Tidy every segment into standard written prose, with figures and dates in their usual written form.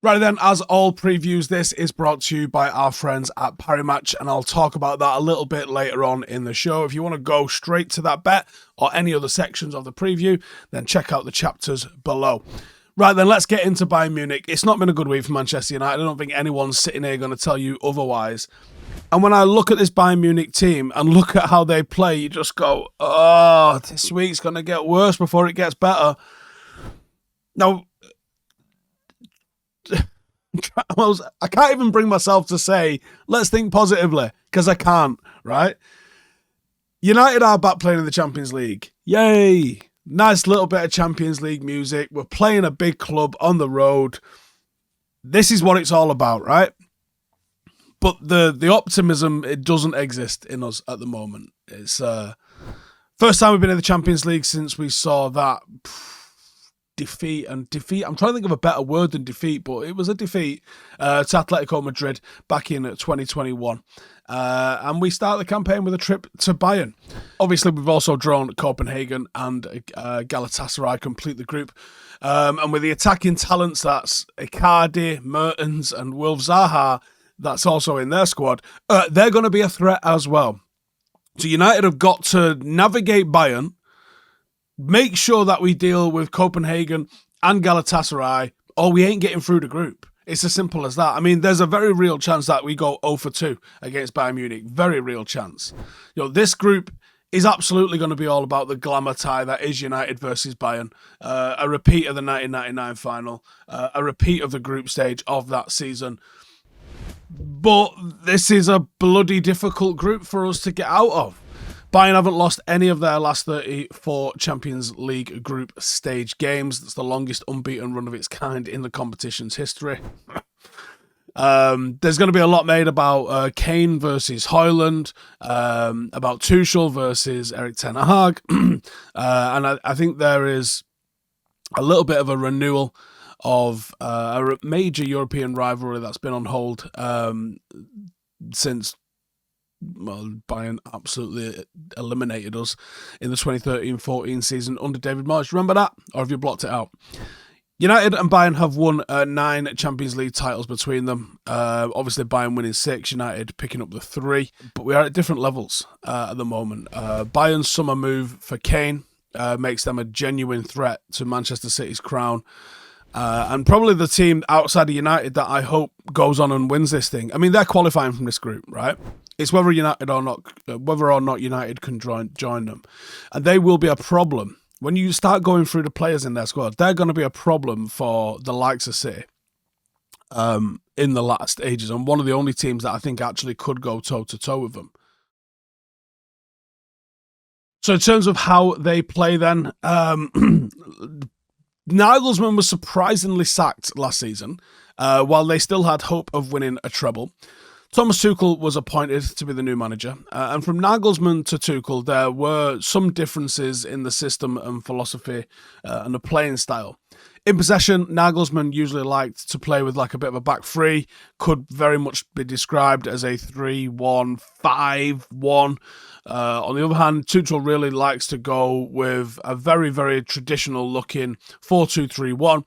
Right then, as all previews, this is brought to you by our friends at Parimatch, and I'll talk about that a little bit later on in the show. If you want to go straight to that bet or any other sections of the preview, then check out the chapters below. Right then, let's get into Bayern Munich. It's not been a good week for Manchester United. I don't think anyone's sitting here going to tell you otherwise. And when I look at this Bayern Munich team and look at how they play, you just go, oh, this week's going to get worse before it gets better. Now, I can't even bring myself to say, let's think positively, because I can't, right? United are back playing in the Champions League. Yay! Nice little bit of Champions League music. We're playing a big club on the road. This is what it's all about, right? But the optimism, it doesn't exist in us at the moment. It's first time we've been in the Champions League since we saw that defeat. I'm trying to think of a better word than defeat, but it was a defeat to Atletico Madrid back in 2021. And we start the campaign with a trip to Bayern. Obviously, we've also drawn Copenhagen and Galatasaray complete the group. And with the attacking talents, that's Icardi, Mertens and Wilf Zaha, that's also in their squad, they're going to be a threat as well. So United have got to navigate Bayern, make sure that we deal with Copenhagen and Galatasaray, or we ain't getting through the group. It's as simple as that. I mean, there's a very real chance that we go 0 for 2 against Bayern Munich. Very real chance. You know, this group is absolutely going to be all about the glamour tie that is United versus Bayern. A repeat of the 1999 final. A repeat of the group stage of that season. But this is a bloody difficult group for us to get out of. Bayern haven't lost any of their last 34 Champions League group stage games. That's the longest unbeaten run of its kind in the competition's history. There's going to be a lot made about Kane versus Hojlund, about Tuchel versus Erik Ten Hag, and I think there is a little bit of a renewal of a major European rivalry that's been on hold since Bayern absolutely eliminated us in the 2013-14 season under David Moyes. Remember that? Or have you blocked it out? United and Bayern have won 9 Champions League titles between them. Obviously, Bayern winning 6, United picking up the 3. But we are at different levels at the moment. Bayern's summer move for Kane makes them a genuine threat to Manchester City's crown. And probably the team outside of United that I hope goes on and wins this thing. I mean, they're qualifying from this group, right? It's whether or not United can join them. And they will be a problem. When you start going through the players in their squad, they're going to be a problem for the likes of City in the last stages. And one of the only teams that I think actually could go toe-to-toe with them. So in terms of how they play then, Nagelsmann was surprisingly sacked last season, while they still had hope of winning a treble. Thomas Tuchel was appointed to be the new manager, and from Nagelsmann to Tuchel, there were some differences in the system and philosophy and the playing style. In possession, Nagelsmann usually liked to play with like a bit of a back three, could very much be described as a 3-1-5-1. On the other hand, Tuchel really likes to go with a very, very traditional looking 4-2-3-1,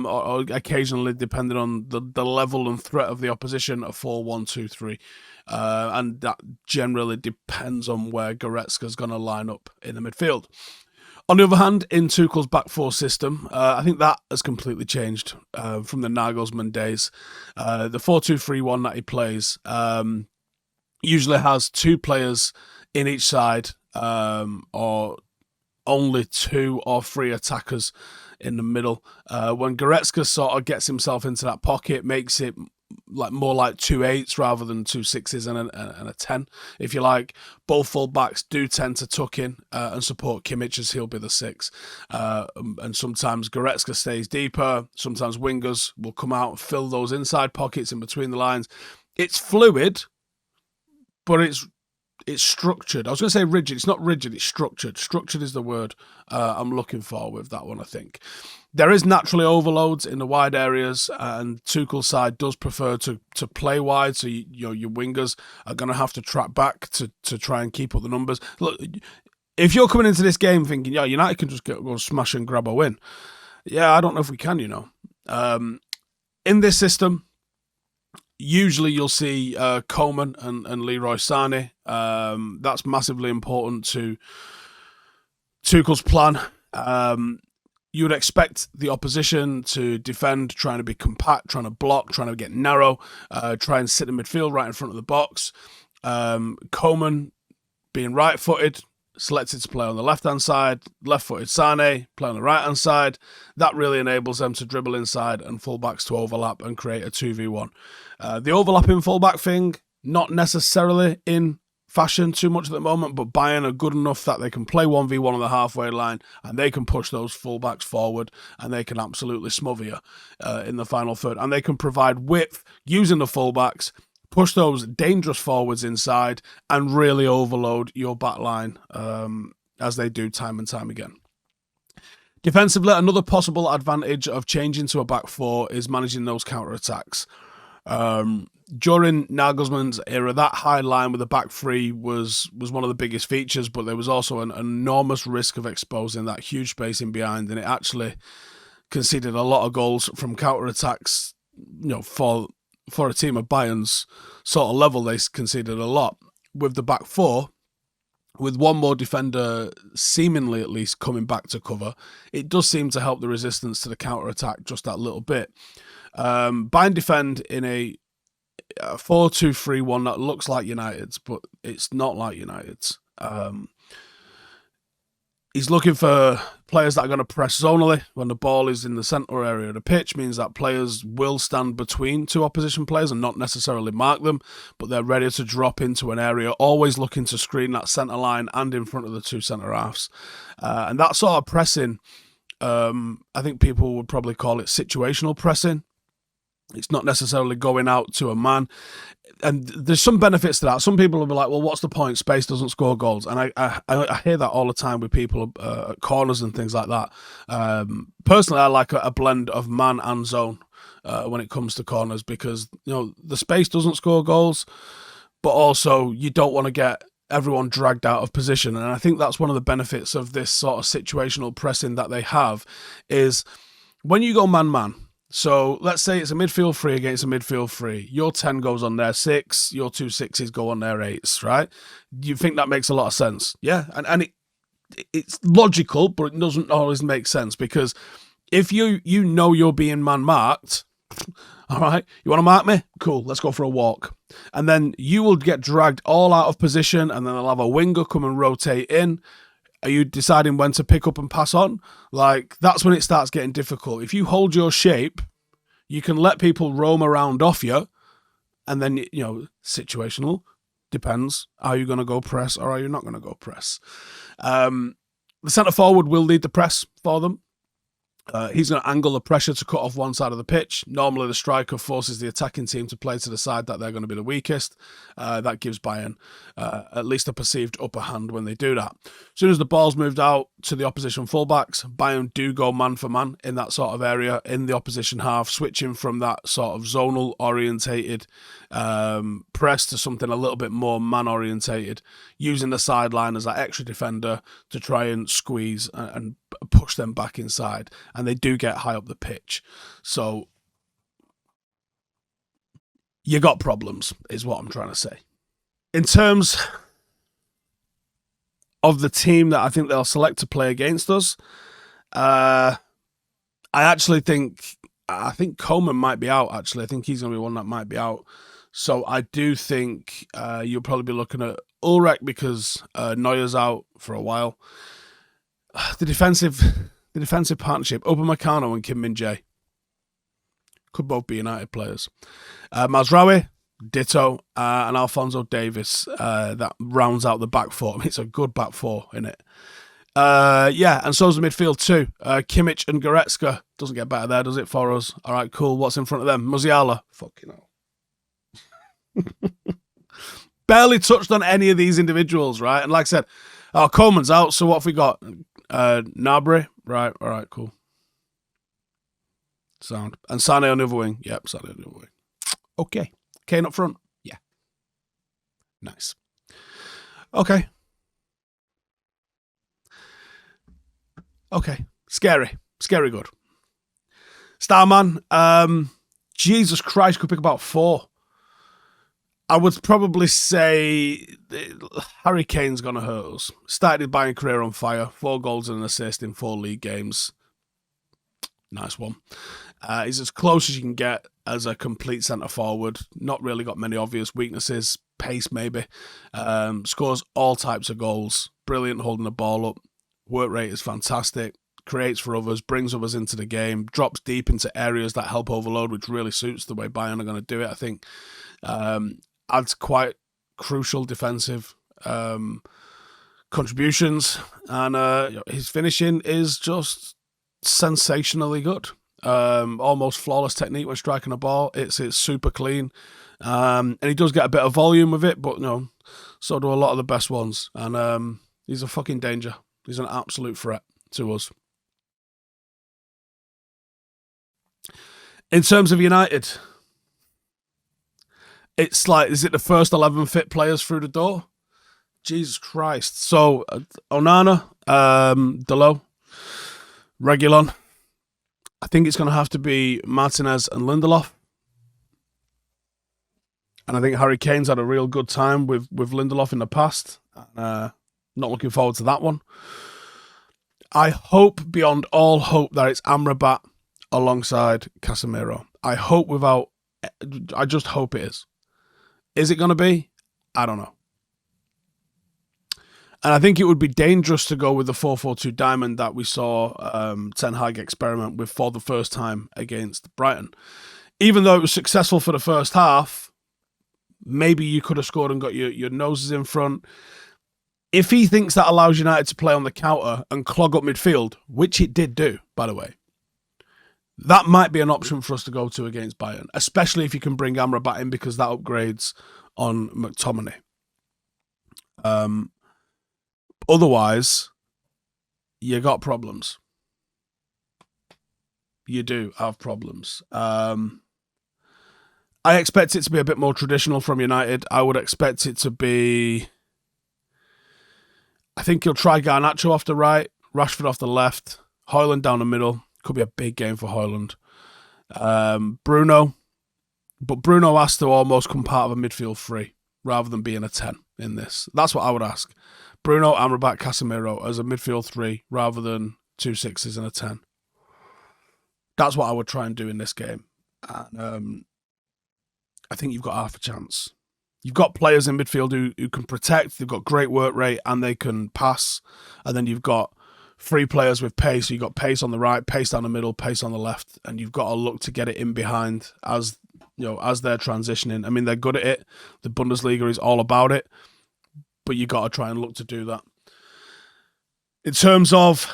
or occasionally, depending on the level and threat of the opposition, a 4-1-2-3. And that generally depends on where Goretzka's going to line up in the midfield. On the other hand, in Tuchel's back four system, I think that has completely changed from the Nagelsmann days. The 4-2-3-1 that he plays usually has 2 players in each side, or only 2 or 3 attackers in the middle. When Goretzka sort of gets himself into that pocket, makes it more like 2 8s rather than 2 6s and a 10, if you like. Both full backs do tend to tuck in and support Kimmich, as he'll be the 6. And sometimes Goretzka stays deeper. Sometimes wingers will come out and fill those inside pockets in between the lines. It's fluid, but it's structured. I was going to say rigid. It's not rigid, it's structured. Structured is the word I'm looking for with that one, I think. There is naturally overloads in the wide areas, and Tuchel's side does prefer to play wide, so your wingers are going to have to track back to try and keep up the numbers. Look, if you're coming into this game thinking, yeah, United can just go smash and grab a win, yeah, I don't know if we can, In this system, usually you'll see Coman and Leroy Sané. That's massively important to Tuchel's plan. You would expect the opposition to defend, trying to be compact, trying to block, trying to get narrow, try and sit in midfield right in front of the box. Coman, being right-footed, selected to play on the left-hand side. Left-footed Sané, play on the right-hand side. That really enables them to dribble inside and fullbacks to overlap and create a 2v1. The overlapping fullback thing, not necessarily in fashion too much at the moment, but Bayern are good enough that they can play 1v1 on the halfway line and they can push those fullbacks forward and they can absolutely smother you in the final third. And they can provide width using the fullbacks, push those dangerous forwards inside and really overload your back line as they do time and time again. Defensively, another possible advantage of changing to a back four is managing those counter-attacks. During Nagelsmann's era, that high line with the back three was one of the biggest features, but there was also an enormous risk of exposing that huge space in behind, and it actually conceded a lot of goals from counter-attacks. For a team of Bayern's sort of level, they conceded a lot. With the back four, with one more defender seemingly at least coming back to cover, it does seem to help the resistance to the counter-attack just that little bit. Bayern defend in a 4-2-3-1 that looks like United's, but it's not like United's. He's looking for players that are going to press zonally when the ball is in the centre area of the pitch. Means that players will stand between two opposition players and not necessarily mark them, but they're ready to drop into an area, always looking to screen that centre line and in front of the two centre halves. And that sort of pressing, I think people would probably call it situational pressing. It's not necessarily going out to a man. And there's some benefits to that. Some people will be like, well, what's the point? Space doesn't score goals. And I hear that all the time with people at corners and things like that. Personally, I like a blend of man and zone when it comes to corners because, the space doesn't score goals, but also you don't want to get everyone dragged out of position. And I think that's one of the benefits of this sort of situational pressing that they have is when you go man-man, so let's say it's a midfield three against a midfield three. Your 10 goes on their 6, your 2 6s go on their 8s, right? You think that makes a lot of sense? Yeah, and it's logical, but it doesn't always make sense because if you know you're being man-marked, all right, you want to mark me? Cool, let's go for a walk. And then you will get dragged all out of position and then they'll have a winger come and rotate in. Are you deciding when to pick up and pass on? That's when it starts getting difficult. If you hold your shape, you can let people roam around off you. And then, situational, depends. Are you going to go press or are you not going to go press? The centre forward will lead the press for them. He's going to angle the pressure to cut off one side of the pitch. Normally, the striker forces the attacking team to play to the side that they're going to be the weakest. That gives Bayern at least a perceived upper hand when they do that. As soon as the ball's moved out to the opposition fullbacks, Bayern do go man for man in that sort of area in the opposition half, switching from that sort of zonal orientated press to something a little bit more man orientated, using the sideline as that extra defender to try and squeeze and push them back inside. And they do get high up the pitch. So you got problems, is what I'm trying to say. In terms of the team that I think they'll select to play against us, I think Coman might be out, actually. I think he's going to be one that might be out. So I do think you'll probably be looking at Ulrich because Neuer's out for a while. The defensive partnership, Upamecano and Kim Min-jae, could both be United players. Mazraoui, ditto, and Alphonso Davies, that rounds out the back four. I mean, it's a good back four, isn't it? And so's the midfield too. Kimmich and Goretzka. Doesn't get better there, does it, for us? All right, cool. What's in front of them? Musiala. Fucking hell. Barely touched on any of these individuals, right? And like I said, Coleman's out, so what have we got? Gnabry. Right, all right, cool. Sound. And Sané on the other wing. Yep, Sané on the other wing. Okay. Kane up front. Yeah. Nice. Okay. Scary good. Starman, Jesus Christ, could pick about 4. I would probably say Harry Kane's going to hurt us. Started his Bayern career on fire. 4 goals and an assist in 4 league games. Nice one. He's as close as you can get as a complete centre-forward. Not really got many obvious weaknesses. Pace, maybe. Scores all types of goals. Brilliant holding the ball up. Work rate is fantastic. Creates for others. Brings others into the game. Drops deep into areas that help overload, which really suits the way Bayern are going to do it, I think. Adds quite crucial defensive contributions. And his finishing is just sensationally good. Almost flawless technique when striking a ball. It's super clean. And he does get a bit of volume with it, but no, so do a lot of the best ones. And he's a fucking danger. He's an absolute threat to us. In terms of United, it's like, is it the first 11 fit players through the door? Jesus Christ. So, Onana, Delo, Reguilon. I think it's going to have to be Martinez and Lindelof. And I think Harry Kane's had a real good time with Lindelof in the past. Not looking forward to that one. I hope beyond all hope that it's Amrabat alongside Casemiro. I just hope it is. Is it going to be? I don't know. And I think it would be dangerous to go with the 4-4-2 diamond that we saw Ten Hag experiment with for the first time against Brighton. Even though it was successful for the first half, maybe you could have scored and got your noses in front. If he thinks that allows United to play on the counter and clog up midfield, which it did do, by the way, that might be an option for us to go to against Bayern, especially if you can bring Amrabat in because that upgrades on McTominay. Otherwise, you got problems. You do have problems. I expect it to be a bit more traditional from United. I would expect it to be... I think he'll try Garnacho off the right, Rashford off the left, Hojlund down the middle. Could be a big game for Hojlund. Bruno. But Bruno has to almost come part of a midfield three rather than being a 10 in this. That's what I would ask. Bruno, Amrabat, Casemiro as a midfield three rather than 2 6s and a 10. That's what I would try and do in this game. And, I think you've got half a chance. You've got players in midfield who can protect, they've got great work rate, and they can pass. And then you've got 3 players with pace. You've got pace on the right, pace down the middle, pace on the left, and you've got to look to get it in behind as they're transitioning. I mean, they're good at it. The Bundesliga is all about it, but you got to try and look to do that. In terms of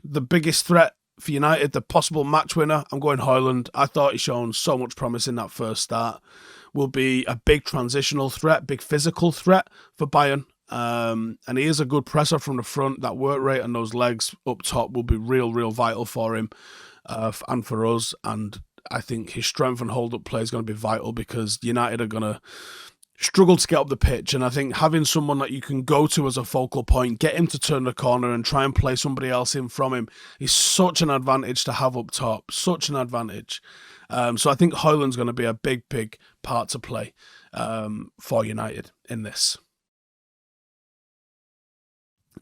the biggest threat for United, the possible match winner, I'm going Hojlund. I thought he's shown so much promise in that first start. Will be a big transitional threat, big physical threat for Bayern. And he is a good presser from the front. That work rate and those legs up top will be real vital for him and for us. And I think his strength and hold-up play is going to be vital because United are going to struggle to get up the pitch. And I think having someone that you can go to as a focal point, get him to turn the corner and try and play somebody else in from him is such an advantage to have up top. Such an advantage. So I think Hojlund's going to be a big part to play for United in this.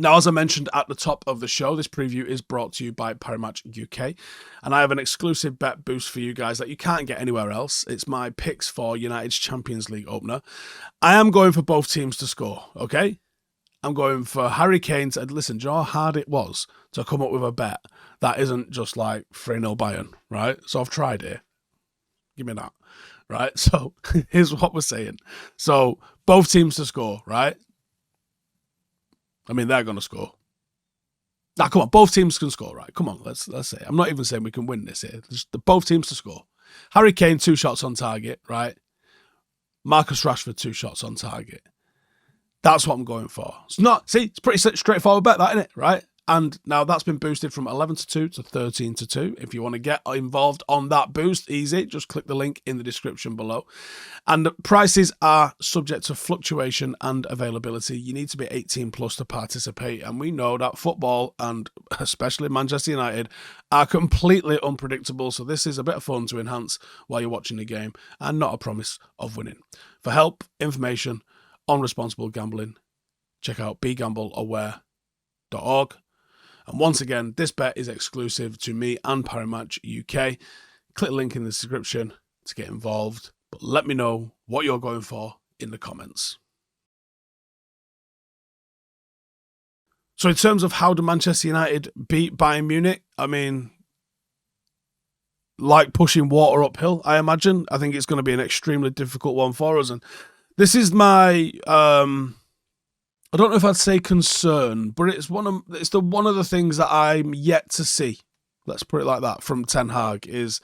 Now, as I mentioned at the top of the show, this preview is brought to you by Parimatch UK, and I have an exclusive bet boost for you guys that you can't get anywhere else. It's my picks for United's Champions League opener. I am going for both teams to score, okay? I'm going for Harry Kane to... Listen, do you know how hard it was to come up with a bet that isn't just like 3-0 Bayern, right? So I've tried it. Give me that, right? So here's what we're saying. So both teams to score, right? I mean, they're going to score. Now, come on, both teams can score, right? Come on, let's say. I'm not even saying we can win this here. Just both teams to score. Harry Kane, 2 shots on target, right? Marcus Rashford, 2 shots on target. That's what I'm going for. It's pretty straightforward bet, that, isn't it, right? And now that's been boosted from 11-2 to 13-2. If you want to get involved on that boost, easy. Just click the link in the description below. And prices are subject to fluctuation and availability. You need to be 18 plus to participate. And we know that football, and especially Manchester United, are completely unpredictable. So this is a bit of fun to enhance while you're watching the game and not a promise of winning. For help, information on responsible gambling, check out begambleaware.org. And once again, this bet is exclusive to me and Parimatch UK. Click the link in the description to get involved. But let me know what you're going for in the comments. So in terms of how do Manchester United beat Bayern Munich, I mean, like pushing water uphill, I imagine. I think it's going to be an extremely difficult one for us. And this is my... I don't know if I'd say concern, but it's one of the things that I'm yet to see. Let's put it like that from Ten Hag is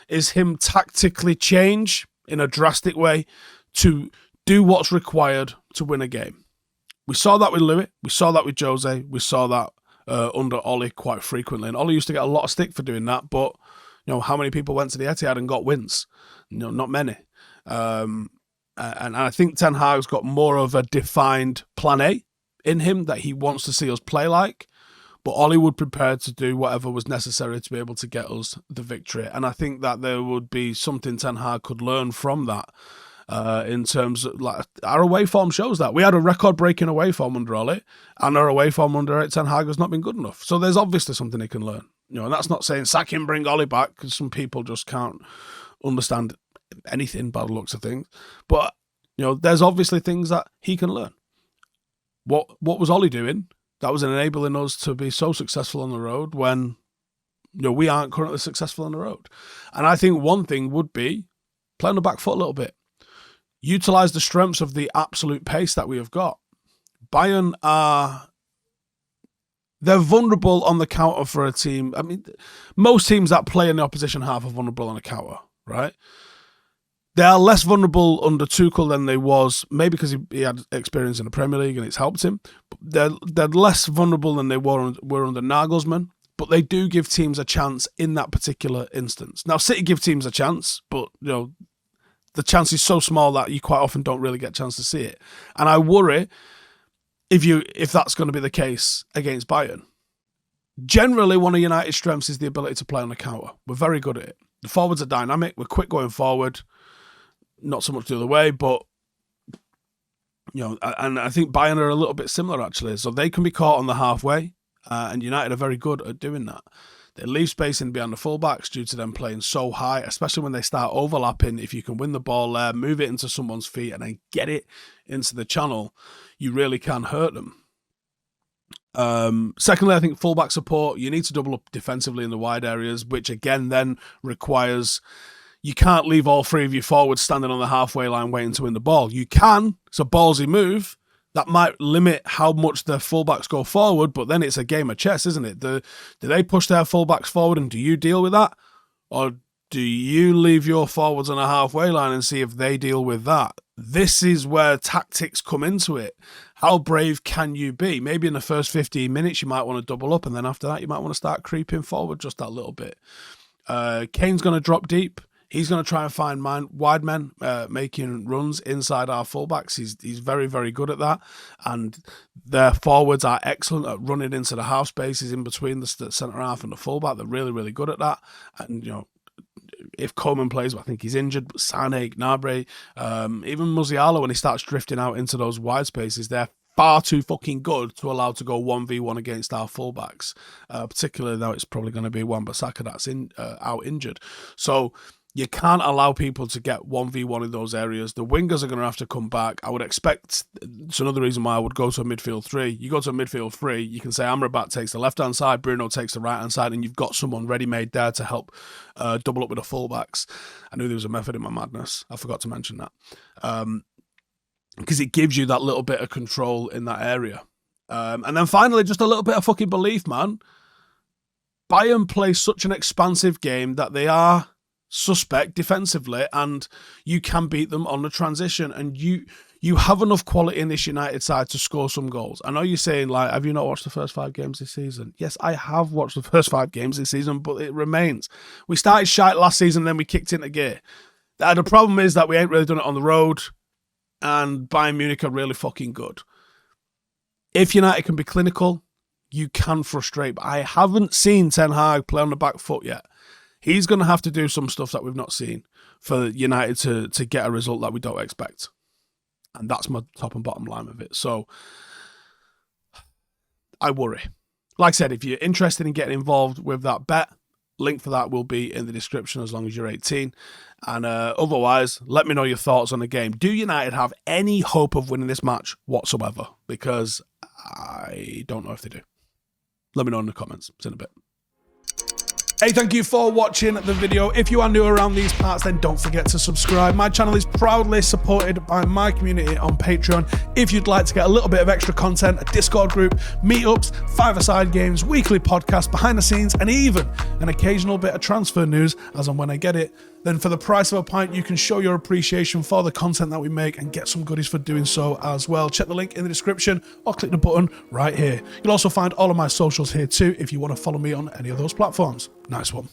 him tactically change in a drastic way to do what's required to win a game. We saw that with Louis, we saw that with Jose, we saw that under Ollie quite frequently, and Ollie used to get a lot of stick for doing that. But how many people went to the Etihad and got wins? Not many. And I think Ten Hag's got more of a defined plan A in him that he wants to see us play like, but Ollie would prepare to do whatever was necessary to be able to get us the victory. And I think that there would be something Ten Hag could learn from that in terms of, like, our away form shows that. We had a record-breaking away form under Ollie, and our away form under Erik Ten Hag has not been good enough. So there's obviously something he can learn. And that's not saying sack him, bring Ollie back, because some people just can't understand anything by the looks of things. But there's obviously things that he can learn. What was Ollie doing that was enabling us to be so successful on the road when we aren't currently successful on the road? And I think one thing would be play on the back foot a little bit. Utilise the strengths of the absolute pace that we have got. Bayern they're vulnerable on the counter for a team. I mean, most teams that play in the opposition half are vulnerable on a counter, right? They are less vulnerable under Tuchel than they was, maybe because he had experience in the Premier League and it's helped him. But they're less vulnerable than they were under Nagelsmann, but they do give teams a chance in that particular instance. Now, City give teams a chance, but the chance is so small that you quite often don't really get a chance to see it. And I worry if that's going to be the case against Bayern. Generally, one of United's strengths is the ability to play on the counter. We're very good at it. The forwards are dynamic. We're quick going forward. Not so much the other way, but and I think Bayern are a little bit similar actually. So they can be caught on the halfway, and United are very good at doing that. They leave space in behind the fullbacks due to them playing so high, especially when they start overlapping. If you can win the ball there, move it into someone's feet, and then get it into the channel, you really can hurt them. Secondly, I think fullback support. You need to double up defensively in the wide areas, which again then requires. You can't leave all three of your forwards standing on the halfway line waiting to win the ball. You can. It's a ballsy move. That might limit how much the fullbacks go forward, but then it's a game of chess, isn't it? Do they push their fullbacks forward and do you deal with that? Or do you leave your forwards on a halfway line and see if they deal with that? This is where tactics come into it. How brave can you be? Maybe in the first 15 minutes you might want to double up, and then after that you might want to start creeping forward just that little bit. Kane's going to drop deep. He's going to try and find wide men making runs inside our fullbacks. He's very, very good at that. And their forwards are excellent at running into the half spaces in between the centre half and the fullback. They're really, really good at that. And, if Coleman plays, I think he's injured, but Sane, Gnabry, even Musiala, when he starts drifting out into those wide spaces, they're far too fucking good to allow to go 1v1 against our fullbacks, particularly now it's probably going to be Wan-Bissaka that's out injured. So you can't allow people to get 1v1 in those areas. The wingers are going to have to come back. I would expect, it's another reason why I would go to a midfield three. You go to a midfield three, you can say Amrabat takes the left-hand side, Bruno takes the right-hand side, and you've got someone ready-made there to help double up with the fullbacks. I knew there was a method in my madness. I forgot to mention that. Because it gives you that little bit of control in that area. And then finally, just a little bit of fucking belief, man. Bayern play such an expansive game that they are suspect defensively, and you can beat them on the transition. And you have enough quality in this United side to score some goals. I know you're saying, like, have you not watched the first 5 games this season? Yes, I have watched the first 5 games this season, but it remains. We started shite last season, then we kicked into gear. The problem is that we ain't really done it on the road, and Bayern Munich are really fucking good. If United can be clinical, you can frustrate. But I haven't seen Ten Hag play on the back foot yet. He's going to have to do some stuff that we've not seen for United to get a result that we don't expect. And that's my top and bottom line of it. So I worry. Like I said, if you're interested in getting involved with that bet, link for that will be in the description as long as you're 18. And otherwise, let me know your thoughts on the game. Do United have any hope of winning this match whatsoever? Because I don't know if they do. Let me know in the comments. See you in a bit. Hey, thank you for watching the video. If you are new around these parts, then don't forget to subscribe. My channel is proudly supported by my community on Patreon. If you'd like to get a little bit of extra content, a Discord group, meetups, 5-a-side games, weekly podcasts, behind the scenes, and even an occasional bit of transfer news as and when I get it, then for the price of a pint, you can show your appreciation for the content that we make and get some goodies for doing so as well. Check the link in the description or click the button right here. You'll also find all of my socials here too if you want to follow me on any of those platforms. Nice one.